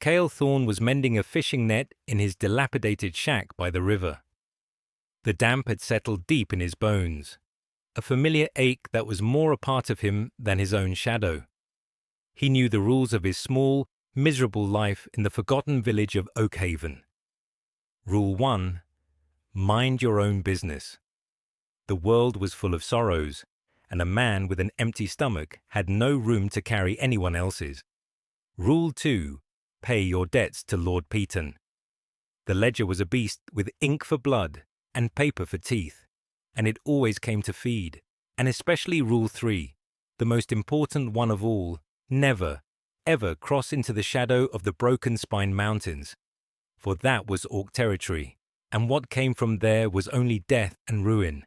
Cale Thorne was mending a fishing net in his dilapidated shack by the river. The damp had settled deep in his bones, a familiar ache that was more a part of him than his own shadow. He knew the rules of his small, miserable life in the forgotten village of Oakhaven. Rule 1. Mind your own business. The world was full of sorrows, and a man with an empty stomach had no room to carry anyone else's. Rule 2. Pay your debts to Lord Peton. The ledger was a beast with ink for blood and paper for teeth, and it always came to feed. And especially Rule 3, the most important one of all: never, ever cross into the shadow of the Broken Spine Mountains, for that was Orc territory, and what came from there was only death and ruin.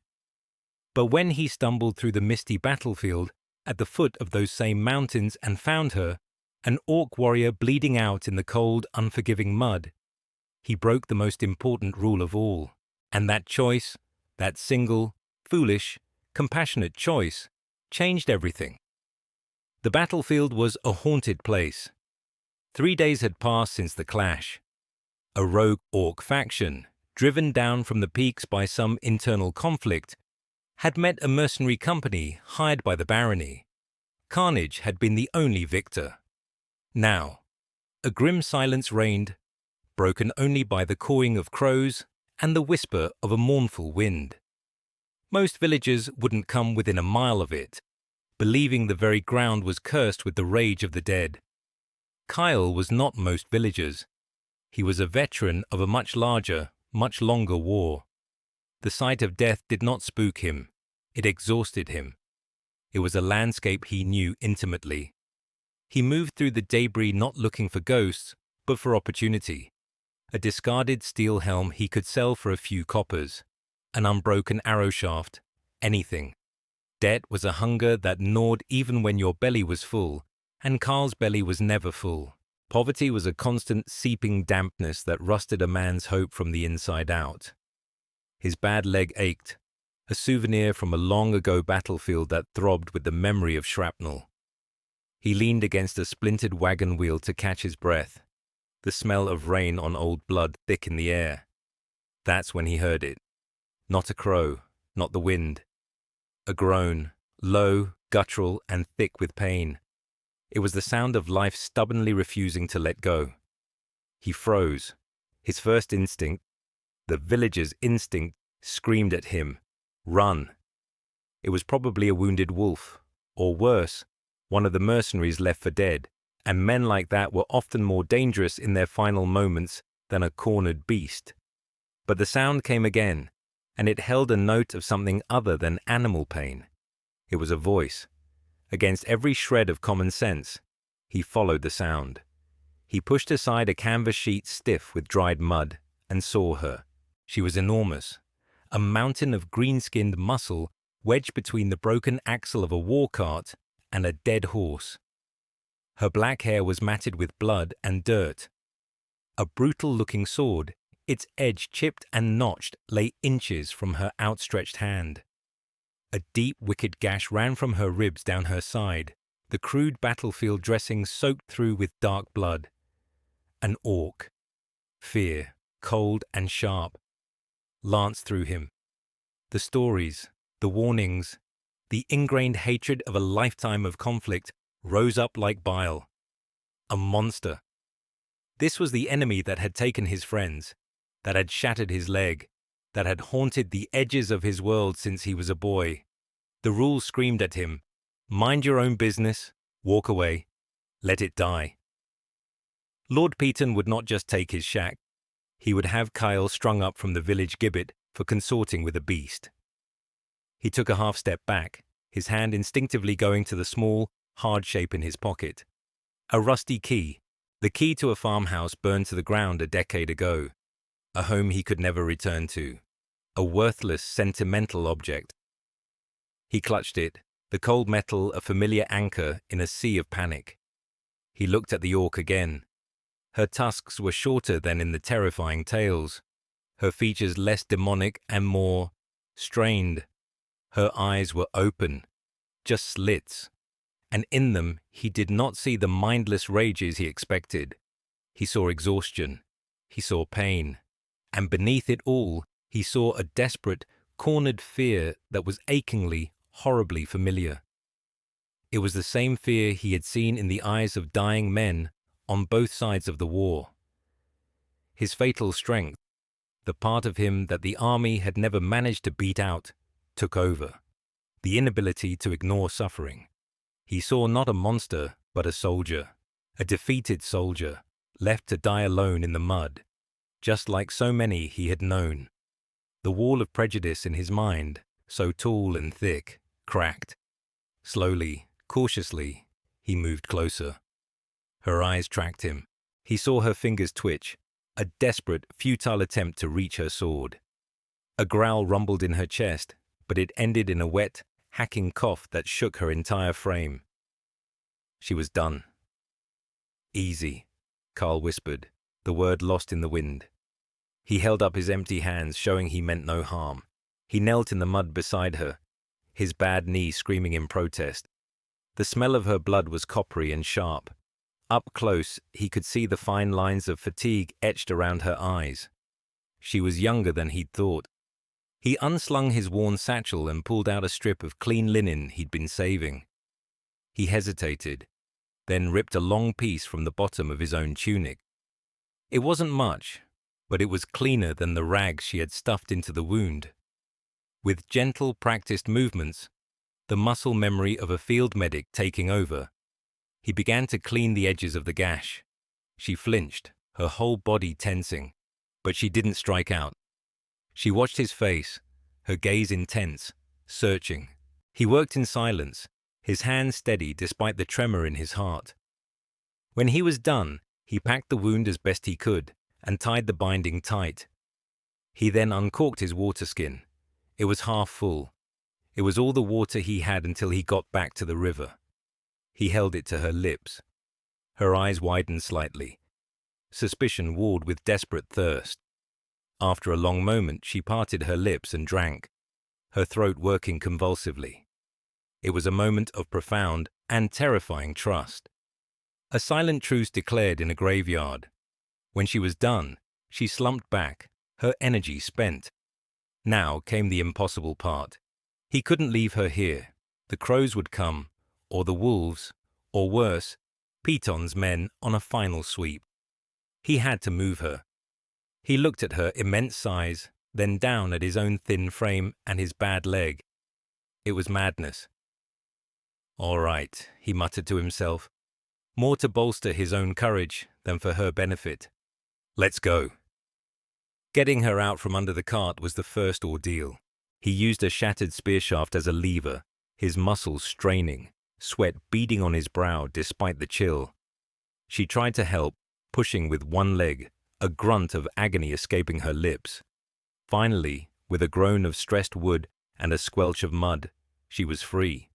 But when he stumbled through the misty battlefield at the foot of those same mountains and found her, an Orc warrior bleeding out in the cold, unforgiving mud, he broke the most important rule of all. And that choice, that single, foolish, compassionate choice, changed everything. The battlefield was a haunted place. 3 days had passed since the clash. A rogue Orc faction, driven down from the peaks by some internal conflict, had met a mercenary company hired by the barony. Carnage had been the only victor. Now, a grim silence reigned, broken only by the cawing of crows and the whisper of a mournful wind. Most villagers wouldn't come within a mile of it, believing the very ground was cursed with the rage of the dead. Kyle was not most villagers. He was a veteran of a much larger, much longer war. The sight of death did not spook him. It exhausted him. It was a landscape he knew intimately. He moved through the debris not looking for ghosts, but for opportunity. A discarded steel helm he could sell for a few coppers. An unbroken arrow shaft. Anything. Debt was a hunger that gnawed even when your belly was full, and Carl's belly was never full. Poverty was a constant seeping dampness that rusted a man's hope from the inside out. His bad leg ached, a souvenir from a long-ago battlefield that throbbed with the memory of shrapnel. He leaned against a splintered wagon wheel to catch his breath, the smell of rain on old blood thick in the air. That's when he heard it. Not a crow, not the wind. A groan, low, guttural, and thick with pain. It was the sound of life stubbornly refusing to let go. He froze. His first instinct, the villager's instinct, screamed at him, "Run!" It was probably a wounded wolf, or worse, one of the mercenaries left for dead, and men like that were often more dangerous in their final moments than a cornered beast. But the sound came again, and it held a note of something other than animal pain. It was a voice. Against every shred of common sense, he followed the sound. He pushed aside a canvas sheet stiff with dried mud and saw her. She was enormous, a mountain of green-skinned muscle wedged between the broken axle of a war cart and a dead horse. Her black hair was matted with blood and dirt. A brutal-looking sword, its edge chipped and notched, lay inches from her outstretched hand. A deep, wicked gash ran from her ribs down her side, the crude battlefield dressing soaked through with dark blood. An Orc. Fear, cold and sharp, lanced through him. The stories, the warnings, the ingrained hatred of a lifetime of conflict rose up like bile. A monster. This was the enemy that had taken his friends, that had shattered his leg, that had haunted the edges of his world since he was a boy. The rules screamed at him, "Mind your own business, walk away, let it die." Lord Peton would not just take his shack. He would have Kyle strung up from the village gibbet for consorting with a beast. He took a half step back, his hand instinctively going to the small, hard shape in his pocket. A rusty key, the key to a farmhouse burned to the ground a decade ago. A home he could never return to. A worthless, sentimental object. He clutched it, the cold metal a familiar anchor in a sea of panic. He looked at the Orc again. Her tusks were shorter than in the terrifying tales, her features less demonic and more strained. Her eyes were open, just slits, and in them he did not see the mindless rages he expected. He saw exhaustion. He saw pain. And beneath it all, he saw a desperate, cornered fear that was achingly, horribly familiar. It was the same fear he had seen in the eyes of dying men on both sides of the war. His fatal strength, the part of him that the army had never managed to beat out, took over. The inability to ignore suffering. He saw not a monster, but a soldier, a defeated soldier, left to die alone in the mud, just like so many he had known. The wall of prejudice in his mind, so tall and thick, cracked. Slowly, cautiously, he moved closer. Her eyes tracked him. He saw her fingers twitch, a desperate, futile attempt to reach her sword. A growl rumbled in her chest, but it ended in a wet, hacking cough that shook her entire frame. She was done. "Easy," Carl whispered, the word lost in the wind. He held up his empty hands, showing he meant no harm. He knelt in the mud beside her, his bad knee screaming in protest. The smell of her blood was coppery and sharp. Up close, he could see the fine lines of fatigue etched around her eyes. She was younger than he'd thought. He unslung his worn satchel and pulled out a strip of clean linen he'd been saving. He hesitated, then ripped a long piece from the bottom of his own tunic. It wasn't much, but it was cleaner than the rags she had stuffed into the wound. With gentle, practiced movements, the muscle memory of a field medic taking over, he began to clean the edges of the gash. She flinched, her whole body tensing, but she didn't strike out. She watched his face, her gaze intense, searching. He worked in silence, his hands steady despite the tremor in his heart. When he was done, he packed the wound as best he could and tied the binding tight. He then uncorked his water skin. It was half full. It was all the water he had until he got back to the river. He held it to her lips. Her eyes widened slightly. Suspicion warred with desperate thirst. After a long moment, she parted her lips and drank, her throat working convulsively. It was a moment of profound and terrifying trust. A silent truce declared in a graveyard. When she was done, she slumped back, her energy spent. Now came the impossible part. He couldn't leave her here. The crows would come, or the wolves, or worse, Piton's men on a final sweep. He had to move her. He looked at her immense size, then down at his own thin frame and his bad leg. It was madness. "All right," he muttered to himself, more to bolster his own courage than for her benefit. "Let's go." Getting her out from under the cart was the first ordeal. He used a shattered spear shaft as a lever, his muscles straining, sweat beading on his brow despite the chill. She tried to help, pushing with one leg, a grunt of agony escaping her lips. Finally, with a groan of stressed wood and a squelch of mud, she was free.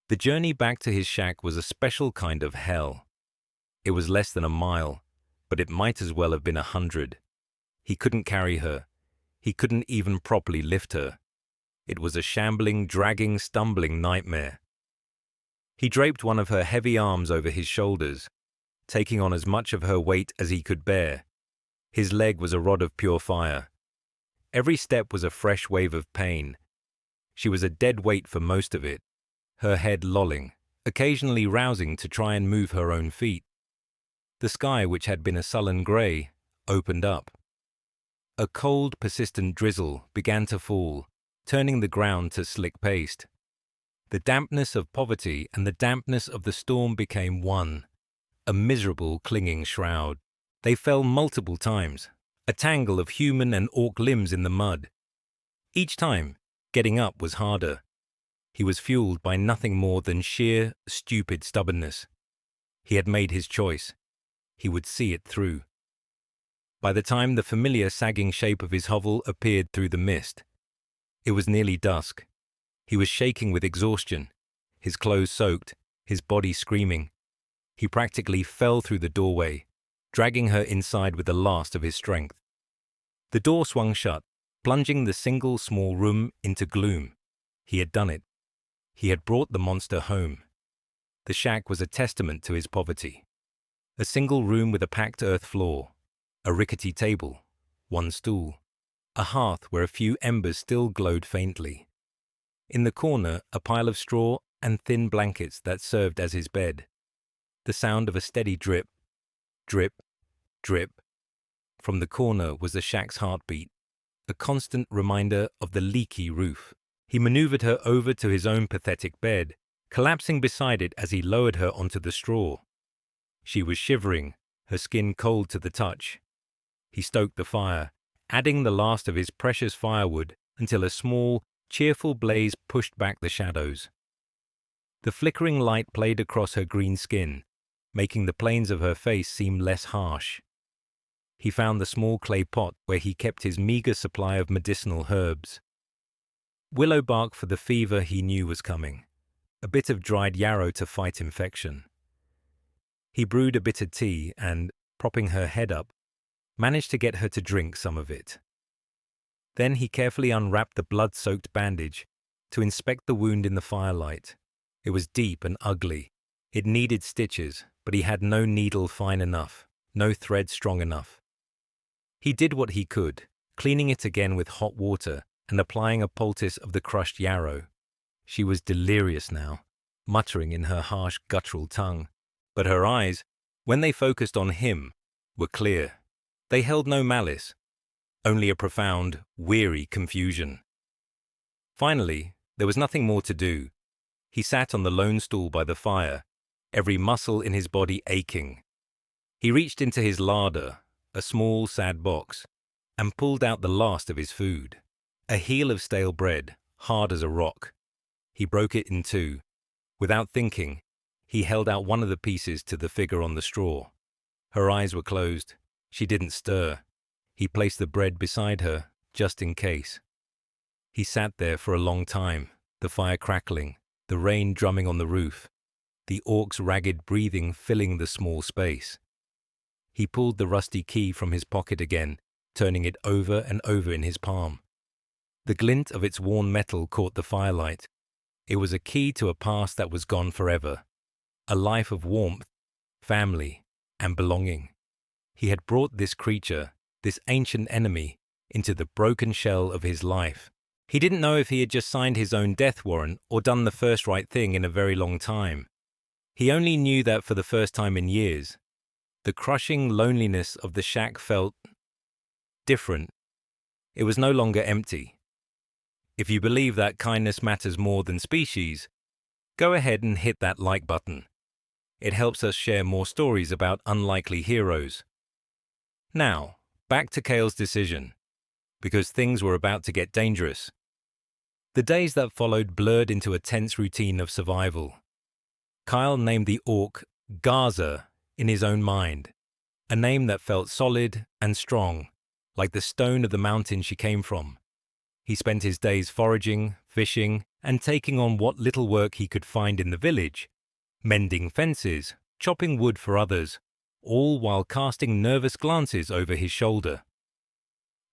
The journey back to his shack was a special kind of hell. It was less than a mile, but it might as well have been 100. He couldn't carry her. He couldn't even properly lift her. It was a shambling, dragging, stumbling nightmare. He draped one of her heavy arms over his shoulders, taking on as much of her weight as he could bear. His leg was a rod of pure fire. Every step was a fresh wave of pain. She was a dead weight for most of it, her head lolling, occasionally rousing to try and move her own feet. The sky, which had been a sullen grey, opened up. A cold, persistent drizzle began to fall, turning the ground to slick paste. The dampness of poverty and the dampness of the storm became one, a miserable, clinging shroud. They fell multiple times, a tangle of human and orc limbs in the mud. Each time, getting up was harder. He was fueled by nothing more than sheer, stupid stubbornness. He had made his choice. He would see it through. By the time the familiar sagging shape of his hovel appeared through the mist, it was nearly dusk. He was shaking with exhaustion, his clothes soaked, his body screaming. He practically fell through the doorway, dragging her inside with the last of his strength. The door swung shut, plunging the single small room into gloom. He had done it. He had brought the monster home. The shack was a testament to his poverty. A single room with a packed earth floor, a rickety table, one stool, a hearth where a few embers still glowed faintly. In the corner, a pile of straw and thin blankets that served as his bed. The sound of a steady drip, drip, drip. From the corner was the shack's heartbeat, a constant reminder of the leaky roof. He maneuvered her over to his own pathetic bed, collapsing beside it as he lowered her onto the straw. She was shivering, her skin cold to the touch. He stoked the fire, adding the last of his precious firewood until a small, cheerful blaze pushed back the shadows. The flickering light played across her green skin, making the planes of her face seem less harsh. He found the small clay pot where he kept his meager supply of medicinal herbs. Willow bark for the fever he knew was coming, a bit of dried yarrow to fight infection. He brewed a bitter tea and, propping her head up, managed to get her to drink some of it. Then he carefully unwrapped the blood-soaked bandage to inspect the wound in the firelight. It was deep and ugly. It needed stitches, but he had no needle fine enough, no thread strong enough. He did what he could, cleaning it again with hot water and applying a poultice of the crushed yarrow. She was delirious now, muttering in her harsh guttural tongue. But her eyes, when they focused on him, were clear. They held no malice, only a profound, weary confusion. Finally, there was nothing more to do. He sat on the lone stool by the fire, every muscle in his body aching. He reached into his larder, a small, sad box, and pulled out the last of his food. A heel of stale bread, hard as a rock. He broke it in two. Without thinking, he held out one of the pieces to the figure on the straw. Her eyes were closed. She didn't stir. He placed the bread beside her, just in case. He sat there for a long time, the fire crackling, the rain drumming on the roof, the orc's ragged breathing filling the small space. He pulled the rusty key from his pocket again, turning it over and over in his palm. The glint of its worn metal caught the firelight. It was a key to a past that was gone forever. A life of warmth, family, and belonging. He had brought this creature, this ancient enemy, into the broken shell of his life. He didn't know if he had just signed his own death warrant or done the first right thing in a very long time. He only knew that for the first time in years, the crushing loneliness of the shack felt different. It was no longer empty. If you believe that kindness matters more than species, go ahead and hit that like button. It helps us share more stories about unlikely heroes. Now, back to Cale's decision, because things were about to get dangerous. The days that followed blurred into a tense routine of survival. Kyle named the orc Gaza in his own mind, a name that felt solid and strong, like the stone of the mountain she came from. He spent his days foraging, fishing, and taking on what little work he could find in the village, mending fences, chopping wood for others, all while casting nervous glances over his shoulder.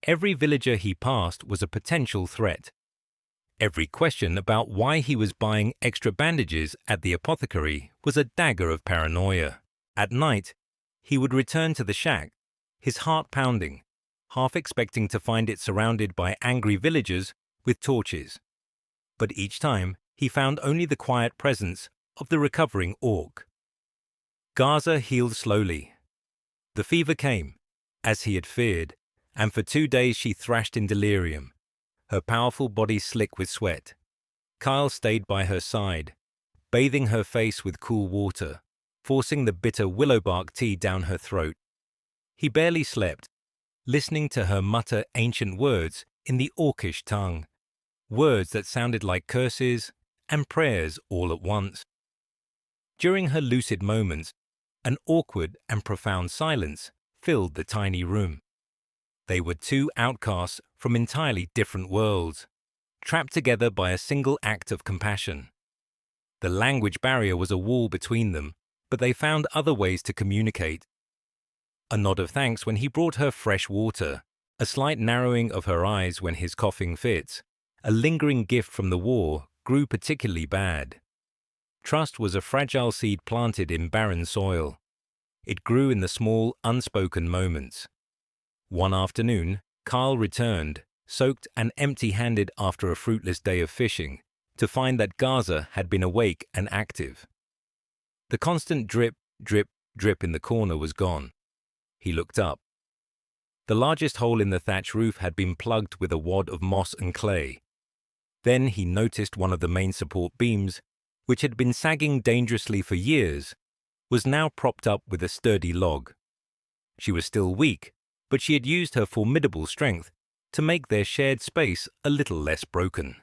Every villager he passed was a potential threat. Every question about why he was buying extra bandages at the apothecary was a dagger of paranoia. At night, he would return to the shack, his heart pounding, half expecting to find it surrounded by angry villagers with torches. But each time, he found only the quiet presence of the recovering orc. Gaza healed slowly. The fever came, as he had feared, and for 2 days she thrashed in delirium, her powerful body slick with sweat. Kyle stayed by her side, bathing her face with cool water, forcing the bitter willow bark tea down her throat. He barely slept, listening to her mutter ancient words in the orcish tongue, words that sounded like curses and prayers all at once. During her lucid moments, an awkward and profound silence filled the tiny room. They were two outcasts from entirely different worlds, trapped together by a single act of compassion. The language barrier was a wall between them, but they found other ways to communicate. A nod of thanks when he brought her fresh water, a slight narrowing of her eyes when his coughing fits, a lingering gift from the war, grew particularly bad. Trust was a fragile seed planted in barren soil. It grew in the small, unspoken moments. One afternoon, Carl returned, soaked and empty-handed after a fruitless day of fishing, to find that Gaza had been awake and active. The constant drip, drip, drip in the corner was gone. He looked up. The largest hole in the thatch roof had been plugged with a wad of moss and clay. Then he noticed one of the main support beams, which had been sagging dangerously for years, was now propped up with a sturdy log. She was still weak, but she had used her formidable strength to make their shared space a little less broken.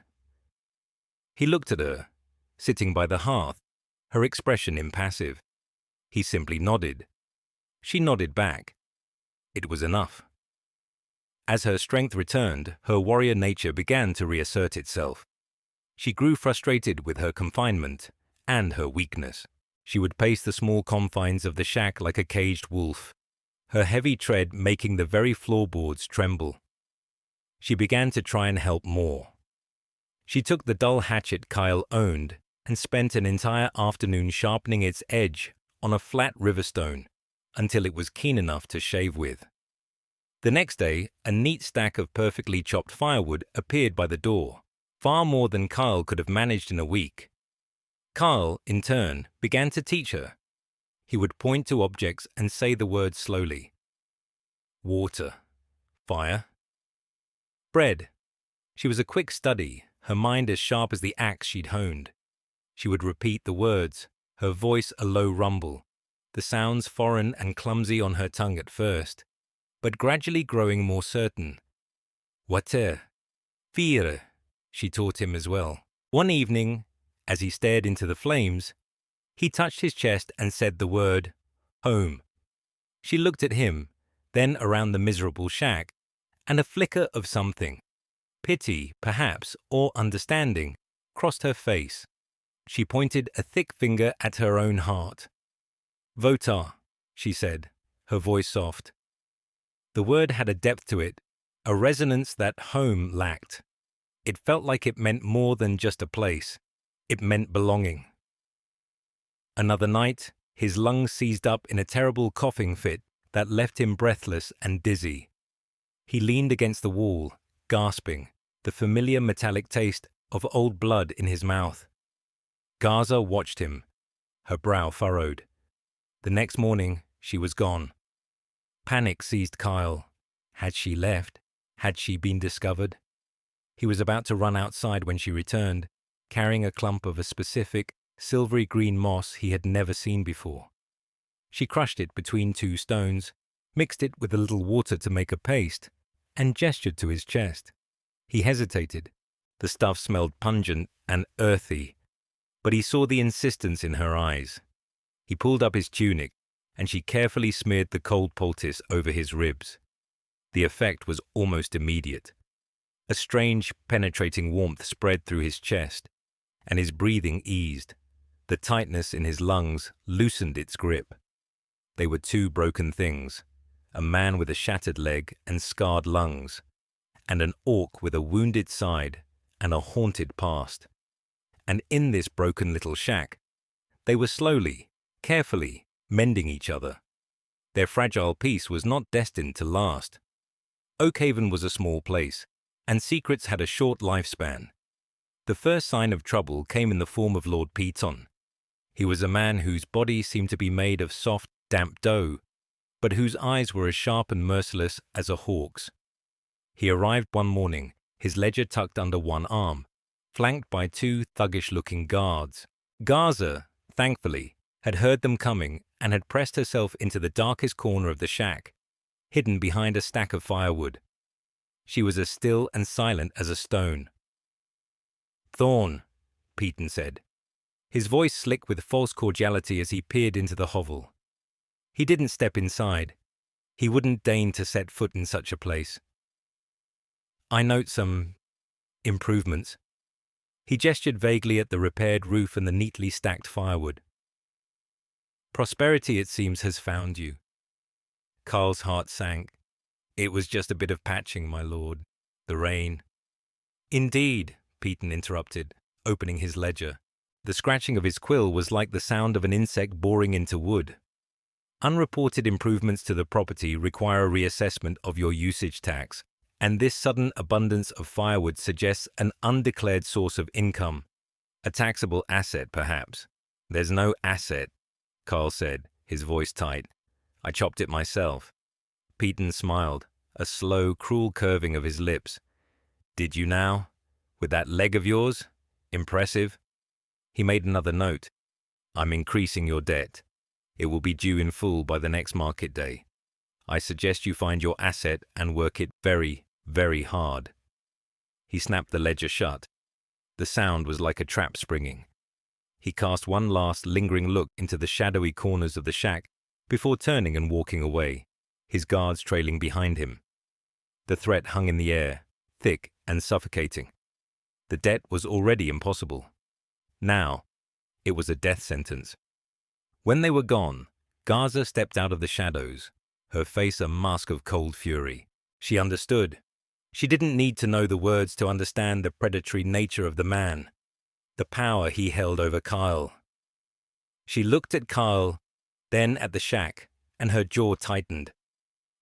He looked at her, sitting by the hearth, her expression impassive. He simply nodded. She nodded back. It was enough. As her strength returned, her warrior nature began to reassert itself. She grew frustrated with her confinement and her weakness. She would pace the small confines of the shack like a caged wolf, her heavy tread making the very floorboards tremble. She began to try and help more. She took the dull hatchet Kyle owned and spent an entire afternoon sharpening its edge on a flat river stone until it was keen enough to shave with. The next day, a neat stack of perfectly chopped firewood appeared by the door, far more than Kyle could have managed in a week. Kyle, in turn, began to teach her. He would point to objects and say the words slowly. Water. Fire. Bread. She was a quick study, her mind as sharp as the axe she'd honed. She would repeat the words, her voice a low rumble, the sounds foreign and clumsy on her tongue at first, but gradually growing more certain. Water. Fire, she taught him as well. One evening, as he stared into the flames, he touched his chest and said the word, home. She looked at him, then around the miserable shack, and a flicker of something, pity, perhaps, or understanding, crossed her face. She pointed a thick finger at her own heart. Votar, she said, her voice soft. The word had a depth to it, a resonance that home lacked. It felt like it meant more than just a place. It meant belonging. Another night, his lungs seized up in a terrible coughing fit that left him breathless and dizzy. He leaned against the wall, gasping, the familiar metallic taste of old blood in his mouth. Gaza watched him, her brow furrowed. The next morning, she was gone. Panic seized Kyle. Had she left? Had she been discovered? He was about to run outside when she returned, carrying a clump of a specific, silvery green moss he had never seen before. She crushed it between two stones, mixed it with a little water to make a paste, and gestured to his chest. He hesitated. The stuff smelled pungent and earthy, but he saw the insistence in her eyes. He pulled up his tunic, and she carefully smeared the cold poultice over his ribs. The effect was almost immediate. A strange, penetrating warmth spread through his chest, and his breathing eased. The tightness in his lungs loosened its grip. They were two broken things, a man with a shattered leg and scarred lungs, and an orc with a wounded side and a haunted past. And in this broken little shack, they were slowly, carefully, mending each other. Their fragile peace was not destined to last. Oakhaven was a small place, and secrets had a short lifespan. The first sign of trouble came in the form of Lord Peaton. He was a man whose body seemed to be made of soft, damp dough, but whose eyes were as sharp and merciless as a hawk's. He arrived one morning, his ledger tucked under one arm, flanked by two thuggish-looking guards. Gaza, thankfully, had heard them coming and had pressed herself into the darkest corner of the shack, hidden behind a stack of firewood. She was as still and silent as a stone. "Thorn," Peaton said, his voice slick with false cordiality as he peered into the hovel. He didn't step inside. He wouldn't deign to set foot in such a place. "I note some improvements." He gestured vaguely at the repaired roof and the neatly stacked firewood. "Prosperity, it seems, has found you." Carl's heart sank. "It was just a bit of patching, my lord. The rain." "Indeed," Peaton interrupted, opening his ledger. The scratching of his quill was like the sound of an insect boring into wood. Unreported improvements to the property require a reassessment of your usage tax, and this sudden abundance of firewood suggests an undeclared source of income. A taxable asset, perhaps. There's no asset, Carl said, his voice tight. I chopped it myself. Peyton smiled, a slow, cruel curving of his lips. Did you now? With that leg of yours? Impressive. He made another note. I'm increasing your debt. It will be due in full by the next market day. I suggest you find your asset and work it very, very hard. He snapped the ledger shut. The sound was like a trap springing. He cast one last lingering look into the shadowy corners of the shack before turning and walking away, his guards trailing behind him. The threat hung in the air, thick and suffocating. The debt was already impossible. Now, it was a death sentence. When they were gone, Gaza stepped out of the shadows, her face a mask of cold fury. She understood. She didn't need to know the words to understand the predatory nature of the man, the power he held over Kyle. She looked at Kyle, then at the shack, and her jaw tightened.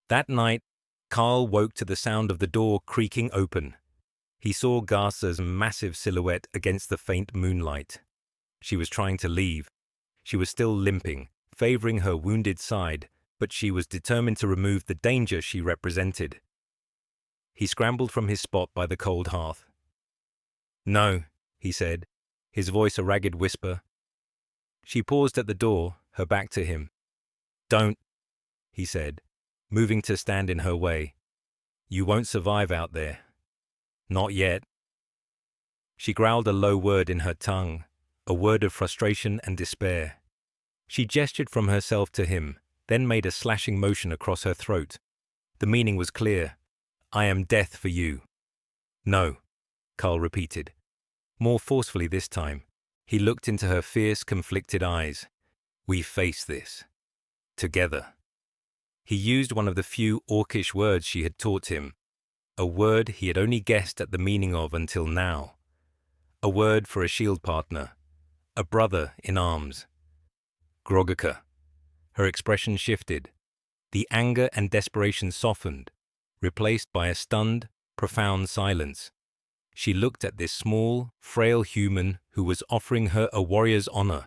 That night, Kyle woke to the sound of the door creaking open. He saw Gaza's massive silhouette against the faint moonlight. She was trying to leave. She was still limping, favoring her wounded side, but she was determined to remove the danger she represented. He scrambled from his spot by the cold hearth. No, he said, his voice a ragged whisper. She paused at the door, her back to him. Don't, he said, moving to stand in her way. You won't survive out there. Not yet. She growled a low word in her tongue, a word of frustration and despair. She gestured from herself to him, then made a slashing motion across her throat. The meaning was clear. I am death for you. No, Carl repeated, more forcefully this time. He looked into her fierce, conflicted eyes. We face this. Together. He used one of the few orcish words she had taught him, a word he had only guessed at the meaning of until now. A word for a shield partner, a brother in arms. Grogaka. Her expression shifted. The anger and desperation softened, replaced by a stunned, profound silence. She looked at this small, frail human who was offering her a warrior's honor,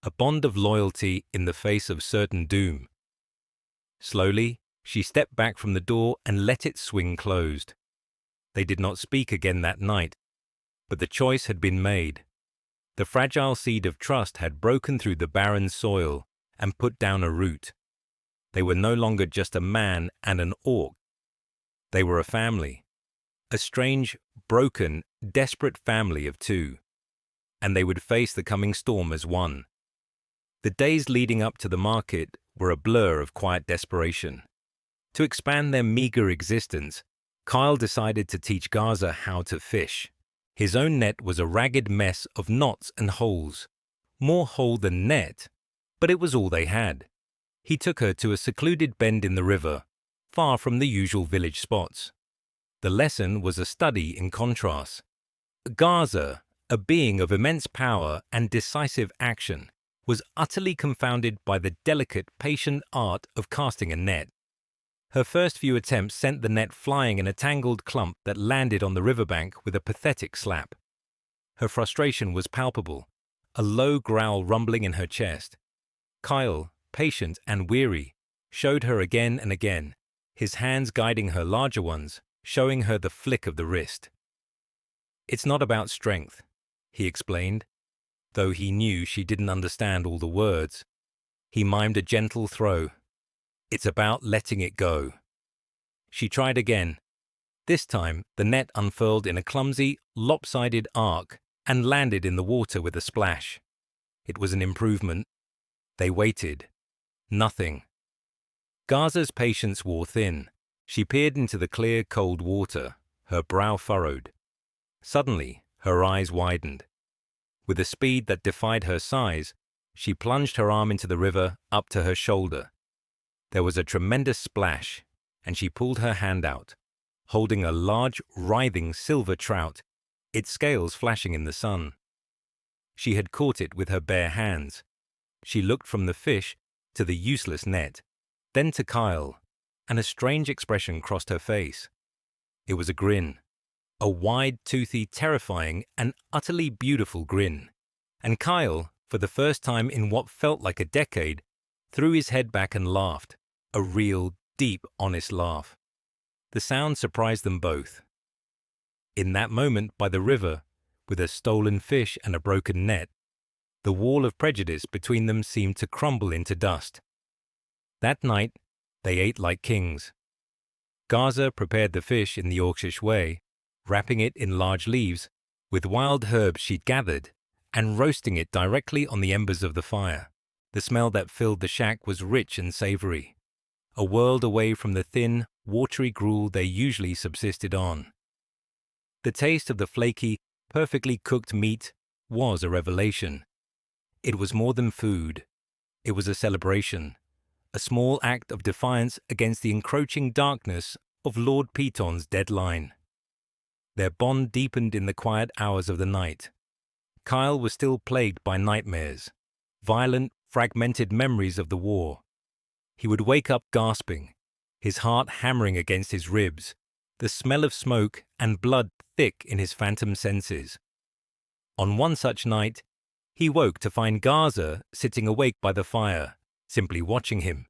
a bond of loyalty in the face of certain doom. Slowly, she stepped back from the door and let it swing closed. They did not speak again that night, but the choice had been made. The fragile seed of trust had broken through the barren soil and put down a root. They were no longer just a man and an orc. They were a family, a strange, broken, desperate family of two, and they would face the coming storm as one. The days leading up to the market were a blur of quiet desperation. To expand their meager existence, Kyle decided to teach Gaza how to fish. His own net was a ragged mess of knots and holes, more hole than net, but it was all they had. He took her to a secluded bend in the river, far from the usual village spots. The lesson was a study in contrast. Gaza, a being of immense power and decisive action, was utterly confounded by the delicate, patient art of casting a net. Her first few attempts sent the net flying in a tangled clump that landed on the riverbank with a pathetic slap. Her frustration was palpable, a low growl rumbling in her chest. Kyle, patient and weary, showed her again and again, his hands guiding her larger ones, showing her the flick of the wrist. It's not about strength, he explained, though he knew she didn't understand all the words. He mimed a gentle throw. It's about letting it go. She tried again. This time, the net unfurled in a clumsy, lopsided arc and landed in the water with a splash. It was an improvement. They waited. Nothing. Gaza's patience wore thin. She peered into the clear, cold water, her brow furrowed. Suddenly, her eyes widened. With a speed that defied her size, she plunged her arm into the river up to her shoulder. There was a tremendous splash, and she pulled her hand out, holding a large, writhing silver trout, its scales flashing in the sun. She had caught it with her bare hands. She looked from the fish to the useless net, then to Kyle, and a strange expression crossed her face. It was a grin. A wide, toothy, terrifying, and utterly beautiful grin. And Kyle, for the first time in what felt like a decade, threw his head back and laughed. A real, deep, honest laugh. The sound surprised them both. In that moment by the river, with a stolen fish and a broken net, the wall of prejudice between them seemed to crumble into dust. That night, they ate like kings. Gaza prepared the fish in the Yorkshire way, wrapping it in large leaves, with wild herbs she'd gathered, and roasting it directly on the embers of the fire. The smell that filled the shack was rich and savory, a world away from the thin, watery gruel they usually subsisted on. The taste of the flaky, perfectly cooked meat was a revelation. It was more than food. It was a celebration, a small act of defiance against the encroaching darkness of Lord Piton's deadline. Their bond deepened in the quiet hours of the night. Kyle was still plagued by nightmares, violent, fragmented memories of the war. He would wake up gasping, his heart hammering against his ribs, the smell of smoke and blood thick in his phantom senses. On one such night, he woke to find Gaza sitting awake by the fire, simply watching him.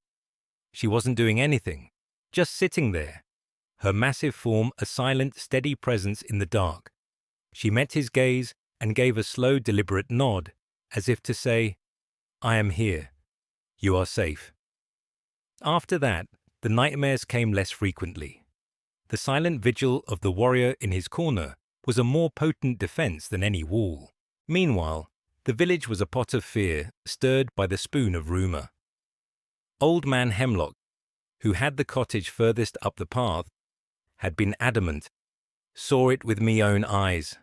She wasn't doing anything, just sitting there, her massive form a silent, steady presence in the dark. She met his gaze and gave a slow, deliberate nod, as if to say, "I am here. You are safe." After that, the nightmares came less frequently. The silent vigil of the warrior in his corner was a more potent defense than any wall. Meanwhile, the village was a pot of fear, stirred by the spoon of rumor. Old Man Hemlock, who had the cottage furthest up the path, had been adamant. Saw it with me own eyes.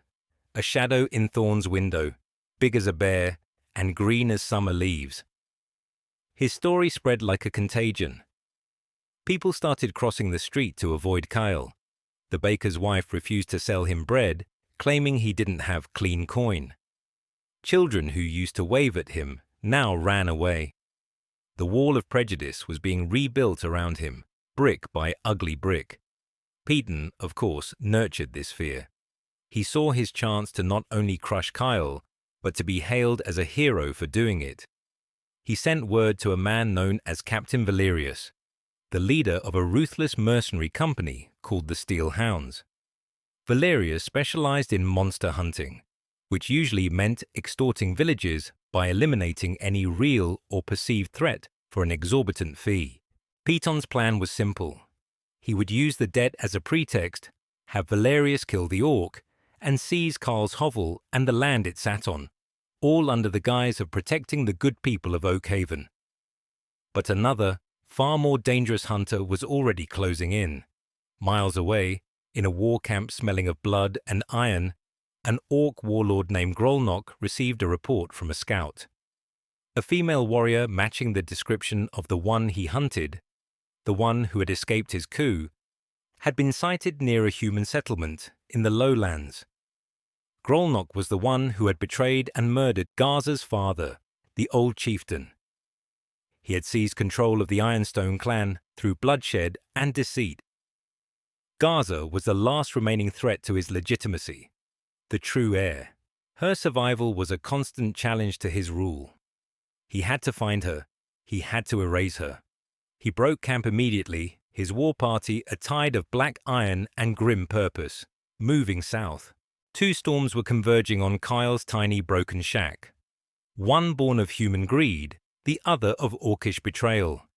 A shadow in Thorn's window, big as a bear and green as summer leaves. His story spread like a contagion. People started crossing the street to avoid Kyle. The baker's wife refused to sell him bread, claiming he didn't have clean coin. Children who used to wave at him now ran away. The wall of prejudice was being rebuilt around him, brick by ugly brick. Piton, of course, nurtured this fear. He saw his chance to not only crush Kyle, but to be hailed as a hero for doing it. He sent word to a man known as Captain Valerius, the leader of a ruthless mercenary company called the Steel Hounds. Valerius specialized in monster hunting, which usually meant extorting villages by eliminating any real or perceived threat for an exorbitant fee. Piton's plan was simple. He would use the debt as a pretext, have Valerius kill the orc, and seize Karl's hovel and the land it sat on, all under the guise of protecting the good people of Oakhaven. But another, far more dangerous hunter was already closing in. Miles away, in a war camp smelling of blood and iron, an orc warlord named Grolnock received a report from a scout. A female warrior matching the description of the one he hunted, the one who had escaped his coup, had been sighted near a human settlement in the lowlands. Grolnock was the one who had betrayed and murdered Gaza's father, the old chieftain. He had seized control of the Ironstone clan through bloodshed and deceit. Gaza was the last remaining threat to his legitimacy, the true heir. Her survival was a constant challenge to his rule. He had to find her. He had to erase her. He broke camp immediately, his war party a tide of black iron and grim purpose, moving south. Two storms were converging on Kyle's tiny broken shack. One born of human greed, the other of orcish betrayal.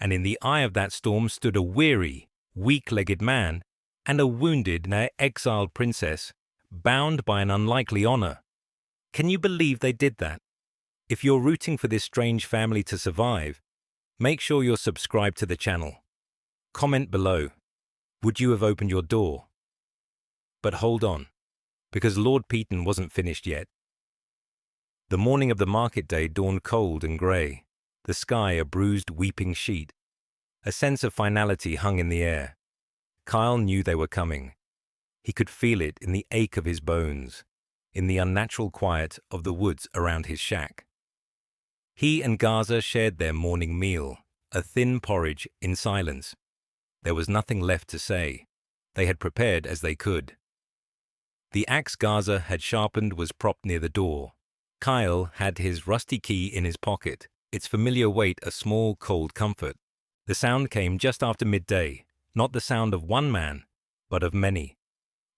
And in the eye of that storm stood a weary, weak-legged man and a wounded, now exiled princess, bound by an unlikely honor. Can you believe they did that? If you're rooting for this strange family to survive, make sure you're subscribed to the channel. Comment below. Would you have opened your door? But hold on, because Lord Piton wasn't finished yet. The morning of the market day dawned cold and grey, the sky a bruised, weeping sheet. A sense of finality hung in the air. Kyle knew they were coming. He could feel it in the ache of his bones, in the unnatural quiet of the woods around his shack. He and Gaza shared their morning meal, a thin porridge, in silence. There was nothing left to say. They had prepared as they could. The axe Gaza had sharpened was propped near the door. Kyle had his rusty key in his pocket, its familiar weight a small, cold comfort. The sound came just after midday, not the sound of one man, but of many.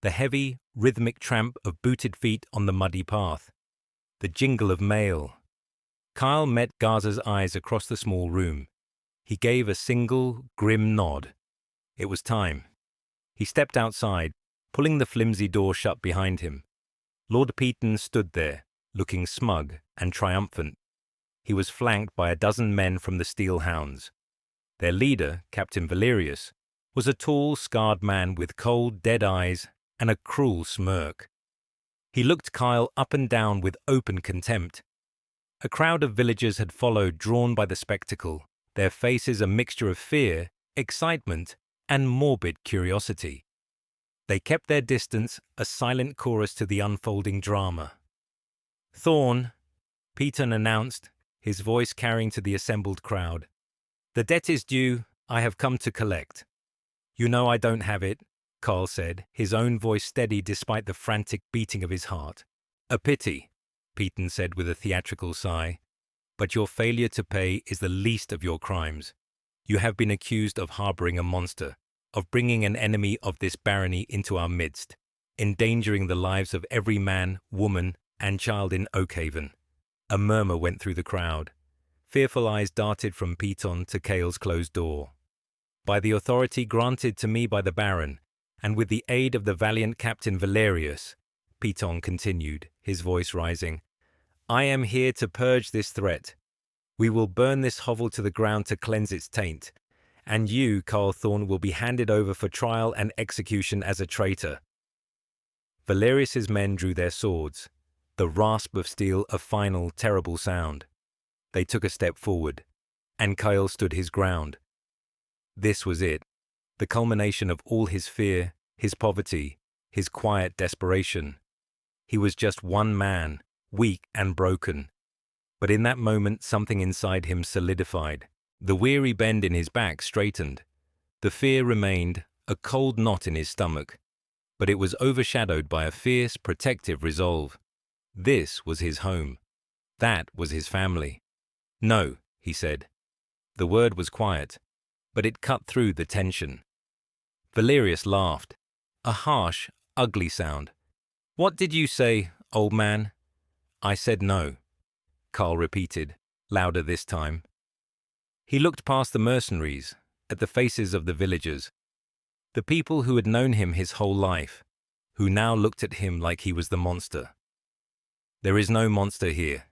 The heavy, rhythmic tramp of booted feet on the muddy path. The jingle of mail. Kyle met Gaza's eyes across the small room. He gave a single, grim nod. It was time. He stepped outside, pulling the flimsy door shut behind him. Lord Peaton stood there, looking smug and triumphant. He was flanked by a dozen men from the Steel Hounds. Their leader, Captain Valerius, was a tall, scarred man with cold, dead eyes and a cruel smirk. He looked Kyle up and down with open contempt. A crowd of villagers had followed, drawn by the spectacle, their faces a mixture of fear, excitement, and morbid curiosity. They kept their distance, a silent chorus to the unfolding drama. "Thorn," Peaton announced, his voice carrying to the assembled crowd. "The debt is due. I have come to collect." "You know I don't have it," Carl said, his own voice steady despite the frantic beating of his heart. "A pity," Peaton said with a theatrical sigh. "But your failure to pay is the least of your crimes. You have been accused of harboring a monster, of bringing an enemy of this barony into our midst, endangering the lives of every man, woman, and child in Oakhaven." A murmur went through the crowd. Fearful eyes darted from Peaton to Cale's closed door. "By the authority granted to me by the Baron, and with the aid of the valiant Captain Valerius," Peaton continued, his voice rising, "I am here to purge this threat. We will burn this hovel to the ground to cleanse its taint, and you, Carl Thorn, will be handed over for trial and execution as a traitor." Valerius's men drew their swords, the rasp of steel a final, terrible sound. They took a step forward, and Kyle stood his ground. This was it, the culmination of all his fear, his poverty, his quiet desperation. He was just one man, weak and broken. But in that moment something inside him solidified. The weary bend in his back straightened. The fear remained, a cold knot in his stomach, but it was overshadowed by a fierce, protective resolve. This was his home. That was his family. "No," he said. The word was quiet, but it cut through the tension. Valerius laughed, a harsh, ugly sound. "What did you say, old man?" "I said no," Carl repeated, louder this time. He looked past the mercenaries, at the faces of the villagers, the people who had known him his whole life, who now looked at him like he was the monster. "There is no monster here."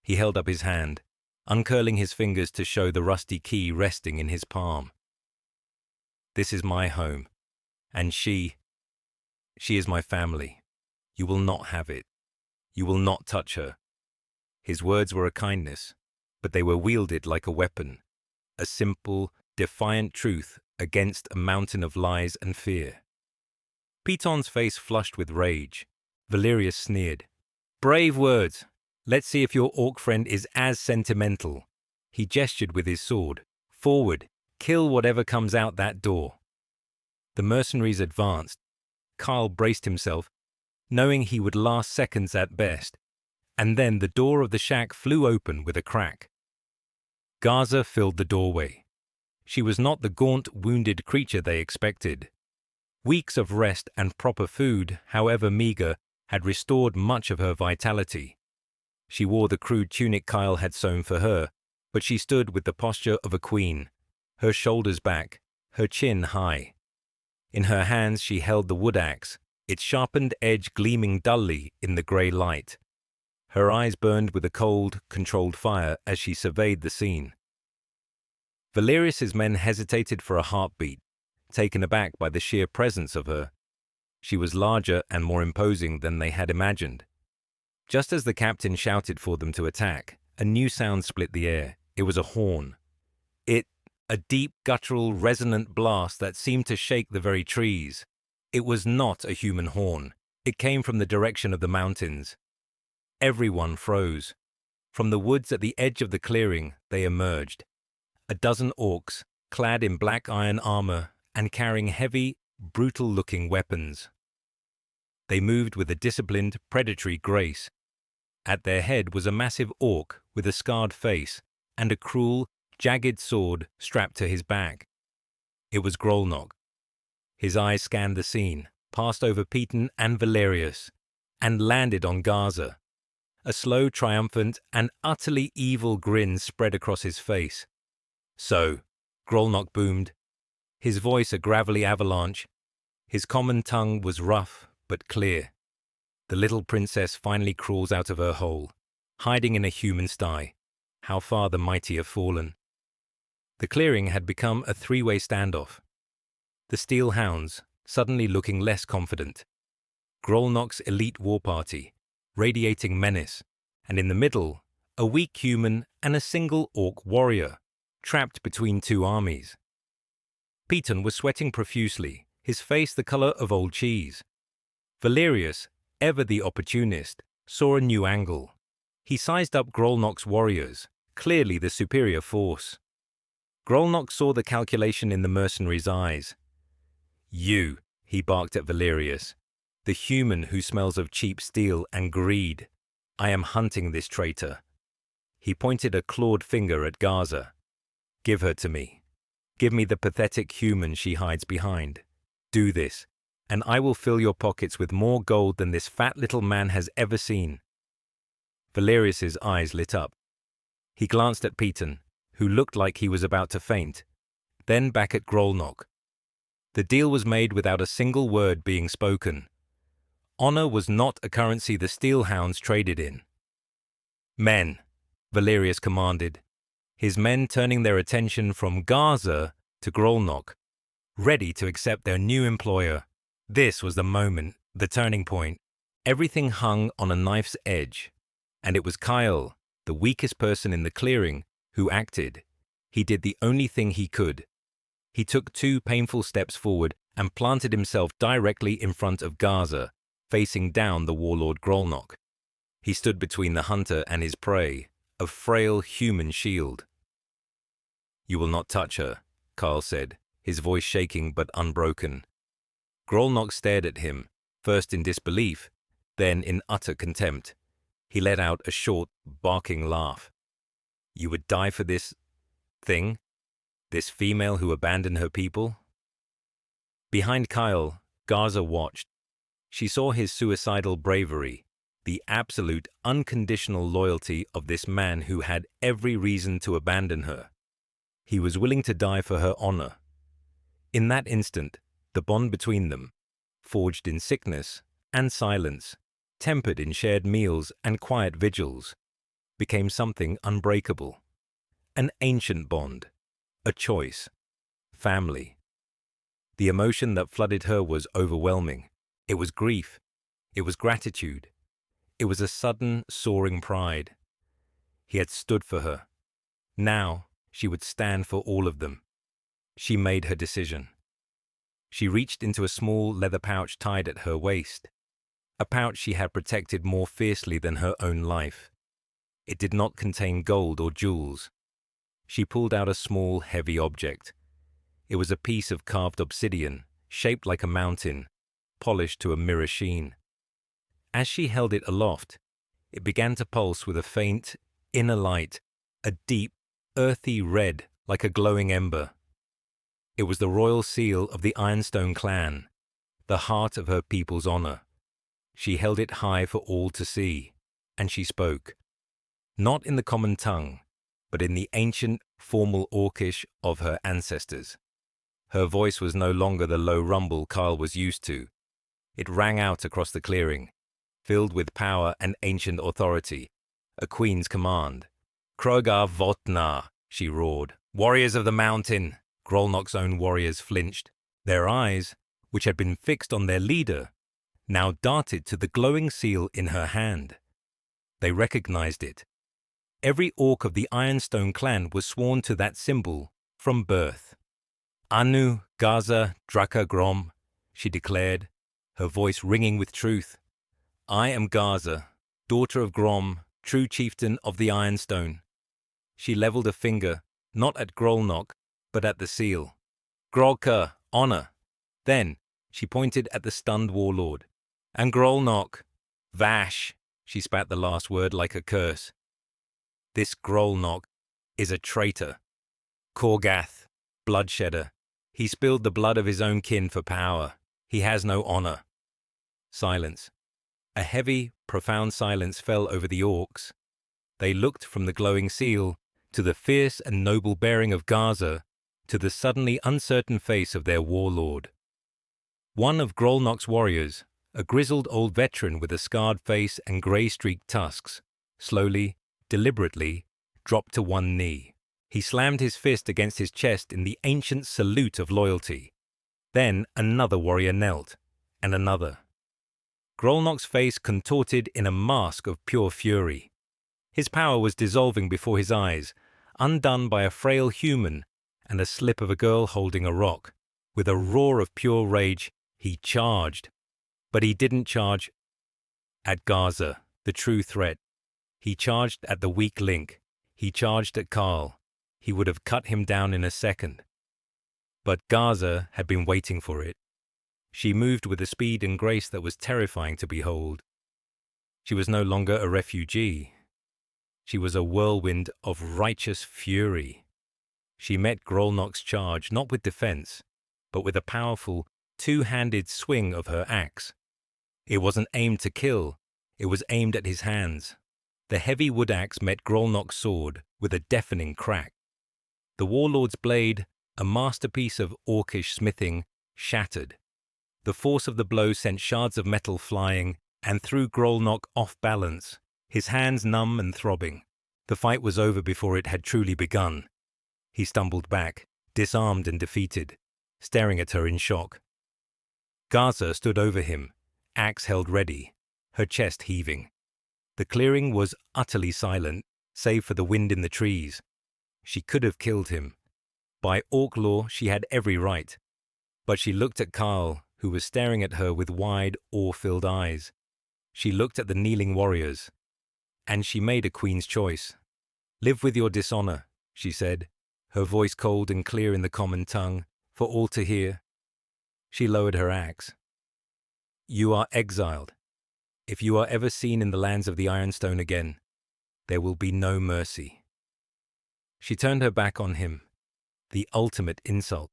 He held up his hand, uncurling his fingers to show the rusty key resting in his palm. "This is my home, and she is my family. You will not have it. You will not touch her." His words were a kindness, but they were wielded like a weapon, a simple, defiant truth against a mountain of lies and fear. Peaton's face flushed with rage. Valerius sneered. "Brave words. Let's see if your orc friend is as sentimental." He gestured with his sword. "Forward. Kill whatever comes out that door." The mercenaries advanced. Carl braced himself, knowing he would last seconds at best, and then the door of the shack flew open with a crack. Gaza filled the doorway. She was not the gaunt, wounded creature they expected. Weeks of rest and proper food, however meager, had restored much of her vitality. She wore the crude tunic Kyle had sewn for her, but she stood with the posture of a queen, her shoulders back, her chin high. In her hands she held the wood axe, its sharpened edge gleaming dully in the grey light. Her eyes burned with a cold, controlled fire as she surveyed the scene. Valerius's men hesitated for a heartbeat, taken aback by the sheer presence of her. She was larger and more imposing than they had imagined. Just as the captain shouted for them to attack, a new sound split the air. It was a horn. A deep, guttural, resonant blast that seemed to shake the very trees. It was not a human horn. It came from the direction of the mountains. Everyone froze. From the woods at the edge of the clearing, they emerged. A dozen orcs, clad in black iron armor and carrying heavy, brutal-looking weapons. They moved with a disciplined, predatory grace. At their head was a massive orc with a scarred face and a cruel, jagged sword strapped to his back. It was Grolnok. His eyes scanned the scene, passed over Peyton and Valerius, and landed on Gaza. A slow, triumphant, and utterly evil grin spread across his face. "So," Grolnok boomed, his voice a gravelly avalanche. His common tongue was rough but clear. "The little princess finally crawls out of her hole, hiding in a human sty. How far the mighty have fallen." The clearing had become a three-way standoff. The Steel Hounds, suddenly looking less confident. Grolnok's elite war party, radiating menace, and in the middle, a weak human and a single orc warrior, trapped between two armies. Peyton was sweating profusely, his face the color of old cheese. Valerius, ever the opportunist, saw a new angle. He sized up Grolnok's warriors, clearly the superior force. Grolnok saw the calculation in the mercenary's eyes. "You," he barked at Valerius, "the human who smells of cheap steel and greed. I am hunting this traitor." He pointed a clawed finger at Gaza. "Give her to me. Give me the pathetic human she hides behind. Do this, and I will fill your pockets with more gold than this fat little man has ever seen." Valerius's eyes lit up. He glanced at Peyton, who looked like he was about to faint, then back at Grolnok. The deal was made without a single word being spoken. Honor was not a currency the Steel Hounds traded in. "Men," Valerius commanded, his men turning their attention from Gaza to Grolnok, ready to accept their new employer. This was the moment, the turning point. Everything hung on a knife's edge, and it was Kyle, the weakest person in the clearing, who acted. He did the only thing he could. He took 2 painful steps forward and planted himself directly in front of Gaza, facing down the warlord Grolnok. He stood between the hunter and his prey, a frail human shield. "You will not touch her," Carl said, his voice shaking but unbroken. Grolnok stared at him, first in disbelief, then in utter contempt. He let out a short, barking laugh. "You would die for this thing? This female who abandoned her people?" Behind Kyle, Gaza watched. She saw his suicidal bravery, the absolute, unconditional loyalty of this man who had every reason to abandon her. He was willing to die for her honor. In that instant, the bond between them, forged in sickness and silence, tempered in shared meals and quiet vigils, became something unbreakable. An ancient bond, a choice, family. The emotion that flooded her was overwhelming. It was grief. It was gratitude. It was a sudden, soaring pride. He had stood for her. Now, she would stand for all of them. She made her decision. She reached into a small leather pouch tied at her waist, a pouch she had protected more fiercely than her own life. It did not contain gold or jewels. She pulled out a small, heavy object. It was a piece of carved obsidian, shaped like a mountain, polished to a mirror sheen. As she held it aloft, it began to pulse with a faint, inner light, a deep, earthy red like a glowing ember. It was the royal seal of the Ironstone clan, the heart of her people's honor. She held it high for all to see, and she spoke, not in the common tongue, but in the ancient, formal Orcish of her ancestors. Her voice was no longer the low rumble Carl was used to. It rang out across the clearing, filled with power and ancient authority, a queen's command. "Krogar Votnar," she roared. "Warriors of the mountain!" Grolnok's own warriors flinched. Their eyes, which had been fixed on their leader, now darted to the glowing seal in her hand. They recognized it. Every orc of the Ironstone clan was sworn to that symbol from birth. "Anu, Gaza, Draka Grom," she declared, her voice ringing with truth. "I am Gaza, daughter of Grom, true chieftain of the Ironstone. She levelled a finger, not at Grolnok, but at the seal. Grolka, honor. Then she pointed at the stunned warlord. And Grolnok, Vash. She spat the last word like a curse. This Grolnok is a traitor. Korgath, bloodshedder. He spilled the blood of his own kin for power. He has no honor. Silence. A heavy, profound silence fell over the orcs. They looked from the glowing seal to the fierce and noble bearing of Gaza to the suddenly uncertain face of their warlord. One of Grolnok's warriors, a grizzled old veteran with a scarred face and grey-streaked tusks, slowly, deliberately, dropped to one knee. He slammed his fist against his chest in the ancient salute of loyalty. Then another warrior knelt, and another. Grolnok's face contorted in a mask of pure fury. His power was dissolving before his eyes, undone by a frail human and a slip of a girl holding a rock. With a roar of pure rage, he charged. But he didn't charge at Gaza, the true threat. He charged at the weak link. He charged at Karl. He would have cut him down in a second. But Gaza had been waiting for it. She moved with a speed and grace that was terrifying to behold. She was no longer a refugee. She was a whirlwind of righteous fury. She met Grolnok's charge not with defense, but with a powerful, two-handed swing of her axe. It wasn't aimed to kill, it was aimed at his hands. The heavy wood axe met Grolnok's sword with a deafening crack. The warlord's blade, a masterpiece of orcish smithing, shattered. The force of the blow sent shards of metal flying and threw Grolnok off balance, his hands numb and throbbing. The fight was over before it had truly begun. He stumbled back, disarmed and defeated, staring at her in shock. Gaza stood over him, axe held ready, her chest heaving. The clearing was utterly silent, save for the wind in the trees. She could have killed him. By orc law, she had every right. But she looked at Karl, who was staring at her with wide, awe-filled eyes. She looked at the kneeling warriors. And she made a queen's choice. "Live with your dishonor," she said, her voice cold and clear in the common tongue, for all to hear. She lowered her axe. "You are exiled. If you are ever seen in the lands of the Ironstone again, there will be no mercy." She turned her back on him. The ultimate insult.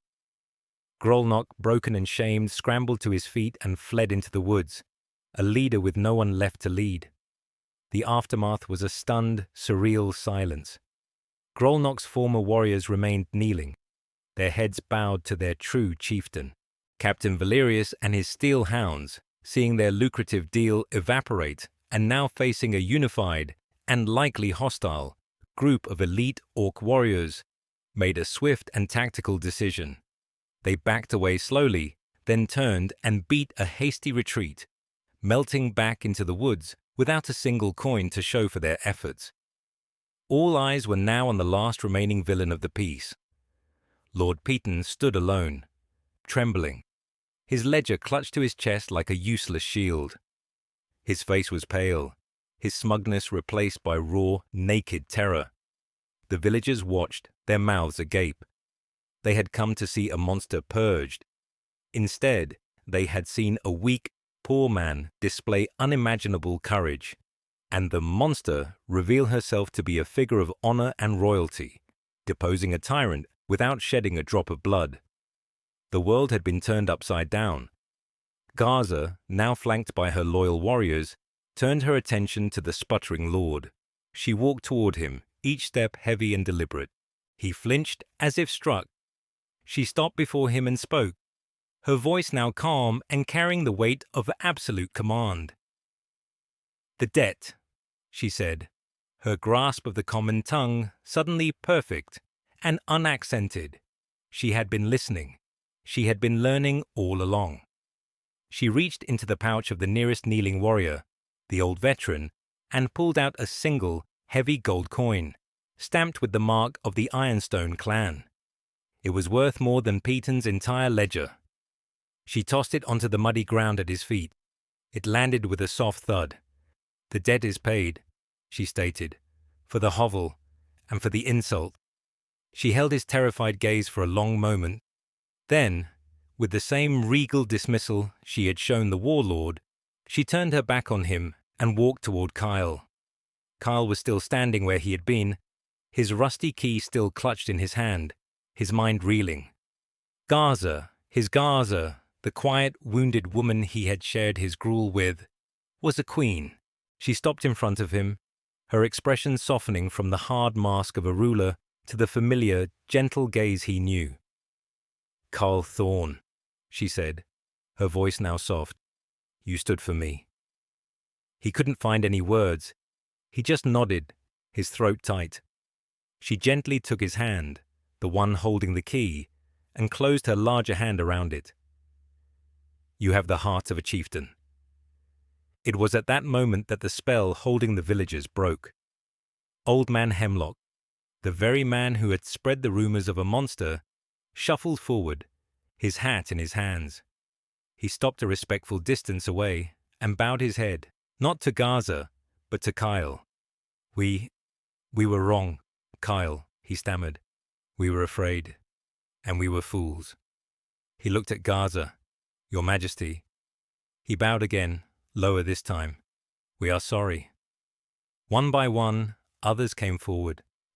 Grolnok, broken and shamed, scrambled to his feet and fled into the woods, a leader with no one left to lead. The aftermath was a stunned, surreal silence. Grolnok's former warriors remained kneeling, their heads bowed to their true chieftain. Captain Valerius and his steel hounds, seeing their lucrative deal evaporate and now facing a unified and likely hostile group of elite orc warriors, made a swift and tactical decision. They backed away slowly, then turned and beat a hasty retreat, melting back into the woods without a single coin to show for their efforts. All eyes were now on the last remaining villain of the piece. Lord Peton stood alone, trembling, his ledger clutched to his chest like a useless shield. His face was pale, his smugness replaced by raw, naked terror. The villagers watched, their mouths agape. They had come to see a monster purged. Instead, they had seen a weak, poor man display unimaginable courage, and the monster reveal herself to be a figure of honor and royalty, deposing a tyrant without shedding a drop of blood. The world had been turned upside down. Gaza, now flanked by her loyal warriors, turned her attention to the sputtering lord. She walked toward him, each step heavy and deliberate. He flinched as if struck. She stopped before him and spoke, her voice now calm and carrying the weight of absolute command. "The debt," she said, her grasp of the common tongue suddenly perfect and unaccented. She had been listening. She had been learning all along. She reached into the pouch of the nearest kneeling warrior, the old veteran, and pulled out a single, heavy gold coin, stamped with the mark of the Ironstone clan. It was worth more than Peton's entire ledger. She tossed it onto the muddy ground at his feet. It landed with a soft thud. "The debt is paid," she stated, "for the hovel, and for the insult." She held his terrified gaze for a long moment. Then, with the same regal dismissal she had shown the warlord, she turned her back on him and walked toward Kyle. Kyle was still standing where he had been, his rusty key still clutched in his hand, his mind reeling. Gaza, his Gaza, the quiet, wounded woman he had shared his gruel with, was a queen. She stopped in front of him, her expression softening from the hard mask of a ruler to the familiar, gentle gaze he knew. "Carl Thorne," she said, her voice now soft. "You stood for me." He couldn't find any words. He just nodded, his throat tight. She gently took his hand, the one holding the key, and closed her larger hand around it. "You have the heart of a chieftain." It was at that moment that the spell holding the villagers broke. Old Man Hemlock, the very man who had spread the rumors of a monster, shuffled forward, his hat in his hands. He stopped a respectful distance away and bowed his head, not to Gaza, but to Kyle. We were wrong, Kyle," he stammered. "We were afraid, and we were fools." He looked at Gaza. "Your Majesty." He bowed again, lower this time. "We are sorry." One by one, others came forward.